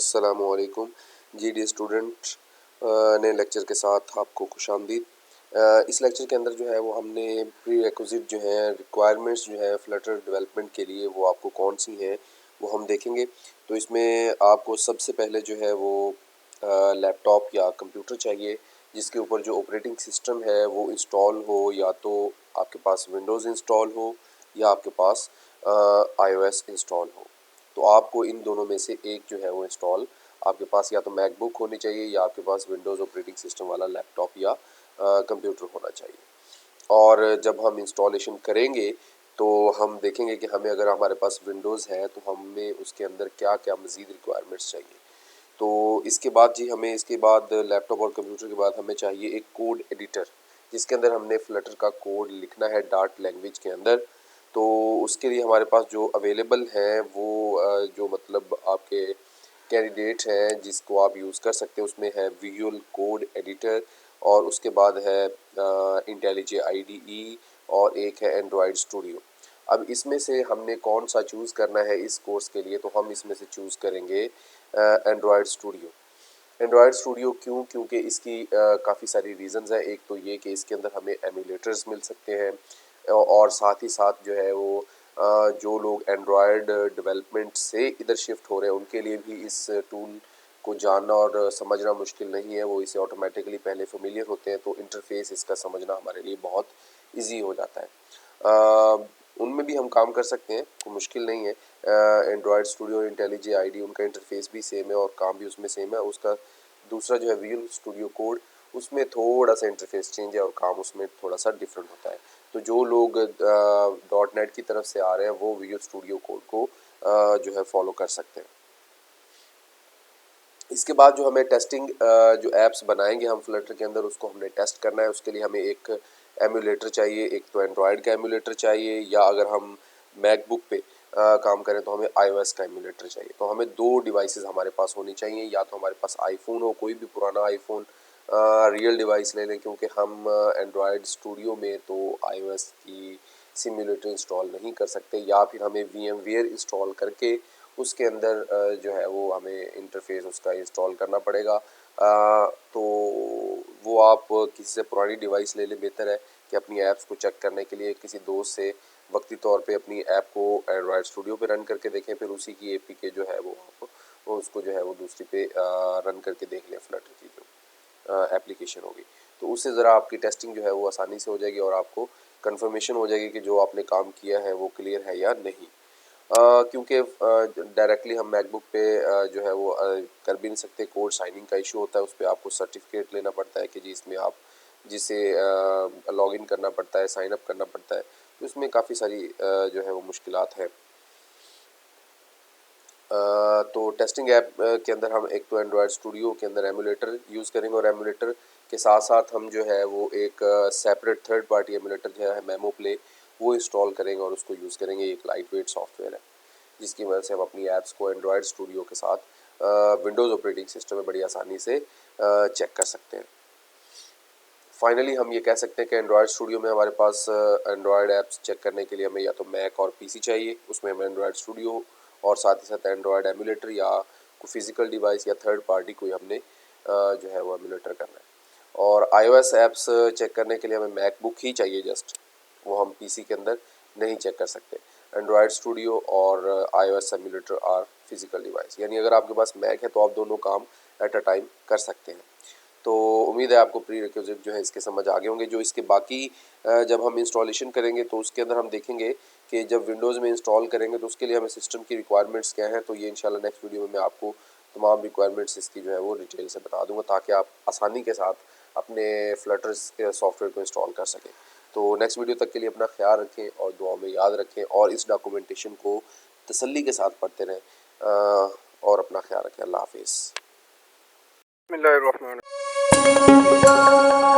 अस्सलामुअलैकुम G dear student नए lecture के साथ आपको खुशामदीद। इस लेक्चर के अंदर जो है वो हमने प्री रिक्विजिट जो है रिक्वायरमेंट्स जो है फ्लटर डेवलपमेंट के लिए वो आपको कौन सी हैं वो हम देखेंगे। तो इसमें आपको सबसे पहले जो है वो लैपटॉप या कंप्यूटर चाहिए जिसके ऊपर जो ऑपरेटिंग सिस्टम है वो इंस्टॉल हो, या तो आपके पास विंडोज़ इंस्टॉल हो या आपके पास iOS इंस्टॉल हो। तो आपको इन दोनों में से एक जो है वो इंस्टॉल आपके पास या तो मैकबुक होनी चाहिए या आपके पास विंडोज़ ऑपरेटिंग सिस्टम वाला लैपटॉप या कंप्यूटर होना चाहिए। और जब हम इंस्टॉलेशन करेंगे तो हम देखेंगे कि हमें अगर हमारे पास विंडोज़ है तो हमें उसके अंदर क्या क्या मज़ीद रिक्वायरमेंट्स चाहिए। तो इसके बाद जी हमें इसके बाद लैपटॉप और कंप्यूटर के बाद हमें चाहिए एक कोड एडिटर जिसके अंदर हमने फ्लटर का कोड लिखना है डार्ट लैंग्वेज के अंदर। तो उसके लिए हमारे पास जो अवेलेबल हैं वो जो मतलब आपके कैंडिडेट हैं जिसको आप यूज़ कर सकते हैं उसमें है विजुअल कोड एडिटर, और उसके बाद है इंटेलिजे IDE, और एक है एंड्रॉयड स्टूडियो। अब इसमें से हमने कौन सा चूज़ करना है इस कोर्स के लिए, तो हम इसमें से चूज़ करेंगे एंड्रॉयड स्टूडियो। एंड्रॉयड स्टूडियो क्यों? क्योंकि इसकी काफ़ी सारी रीज़न्स हैं। एक तो ये कि इसके अंदर हमें एमुलेटर्स मिल सकते हैं, और साथ ही साथ जो है वो जो लोग एंड्रॉयड डेवलपमेंट से इधर शिफ्ट हो रहे हैं उनके लिए भी इस टूल को जानना और समझना मुश्किल नहीं है। वो इसे ऑटोमेटिकली पहले फेमिलियर होते हैं, तो इंटरफेस इसका समझना हमारे लिए बहुत इजी हो जाता है। उनमें भी हम काम कर सकते हैं, तो मुश्किल नहीं है। एंड्रॉयड स्टूडियो, इंटेलिजे IDE उनका इंटरफेस भी सेम है और काम भी उसमें सेम है। उसका दूसरा जो है विजुअल स्टूडियो कोड, उसमें थोड़ा सा इंटरफेस चेंज है और काम उसमें थोड़ा सा डिफरेंट होता है। तो जो लोग .NET की तरफ से आ रहे हैं वो विजुअल स्टूडियो कोड को जो है फॉलो कर सकते हैं। इसके बाद जो हमें टेस्टिंग जो एप्स बनाएंगे हम फ्लटर के अंदर उसको हमने टेस्ट करना है। उसके लिए हमें एक एमुलेटर चाहिए, एक तो एंड्रॉयड का एमुलेटर चाहिए, या अगर हम मैकबुक पे काम करें तो हमें iOS का एमुलेटर चाहिए। तो हमें दो डिवाइसेस हमारे पास होनी चाहिए, या तो हमारे पास आईफोन हो, कोई भी पुराना आईफोन रियल डिवाइस ले लें, क्योंकि हम एंड्रॉयड स्टूडियो में तो iOS की सिम्युलेटर इंस्टॉल नहीं कर सकते, या फिर हमें VMware इंस्टॉल करके उसके अंदर जो है वो हमें इंटरफेस उसका इंस्टॉल करना पड़ेगा। तो वो आप किसी से पुरानी डिवाइस ले लें, बेहतर है कि अपनी ऐप्स को चेक करने के लिए किसी दोस्त से वक्ती तौर पे अपनी ऐप को एंड्रॉयड स्टूडियो पे रन करके देखें, फिर उसी की APK जो है वो आप वो उसको जो है वो दूसरी पे रन करके देख लें फ्लटर की जो एप्लीकेशन होगी। तो उससे ज़रा आपकी टेस्टिंग जो है वो आसानी से हो जाएगी और आपको कंफर्मेशन हो जाएगी कि जो आपने काम किया है वो क्लियर है या नहीं। क्योंकि डायरेक्टली हम मैकबुक पे जो है वो कर भी नहीं सकते। कोड साइनिंग का इशू होता है, उस पर आपको सर्टिफिकेट लेना पड़ता है कि जी इसमें आप जिसे लॉगिन करना पड़ता है, साइन अप करना पड़ता है। तो इसमें काफ़ी सारी जो है वो मुश्किलात हैं। तो टेस्टिंग ऐप के अंदर हम एक तो एंड्रॉयड स्टूडियो के अंदर एमुलेटर यूज़ करेंगे, और एमुलेटर के साथ साथ हम जो है वो एक सेपरेट थर्ड पार्टी एमुलेटर जो है मेमो प्ले वो इंस्टॉल करेंगे और उसको यूज़ करेंगे। एक लाइट वेट सॉफ्टवेयर है जिसकी वजह से हम अपनी ऐप्स को एंड्रॉयड स्टूडियो के साथ विंडोज़ ऑपरेटिंग सिस्टम में बड़ी आसानी से चेक कर सकते हैं। फाइनली हम ये कह सकते हैं कि एंड्रॉयड स्टूडियो में हमारे पास एंड्रॉयड ऐप्स चेक करने के लिए हमें या तो मैक और PC चाहिए, उसमें हमें एंड्रॉयड स्टूडियो और साथ ही साथ एंड्रॉयड एमुलेटर या कोई फिजिकल डिवाइस या थर्ड पार्टी कोई हमने जो है वो एमुलेटर करना है। और iOS ऐप्स चेक करने के लिए हमें मैकबुक ही चाहिए जस्ट, वो हम PC के अंदर नहीं चेक कर सकते। एंड्रॉयड स्टूडियो और iOS emulator or physical device, यानी अगर आपके पास मैक है तो आप दोनों काम एट अ टाइम कर सकते हैं। तो उम्मीद है आपको प्री रिक्विजिट जो है इसके समझ आ गए होंगे। जो इसके बाकी जब हम इंस्टॉलेशन करेंगे तो उसके अंदर हम देखेंगे कि जब विंडोज़ में इंस्टॉल करेंगे तो उसके लिए हमें सिस्टम की रिक्वायरमेंट्स क्या हैं। तो ये इंशाल्लाह नेक्स्ट वीडियो में मैं आपको तमाम रिक्वायरमेंट्स इसकी जो है वो डिटेल से बता दूंगा, ताकि आप आसानी के साथ अपने फ्लटर्स के सॉफ्टवेयर को इंस्टॉल कर सकें। तो नेक्स्ट वीडियो तक के लिए अपना ख्याल रखें और दुआ में याद रखें, और इस डॉक्यूमेंटेशन को तसल्ली के साथ पढ़ते रहें, और अपना ख्याल रखें। अल्लाह हाफिज़। बिस्मिल्लाहिर्रहमानिर्रहीम।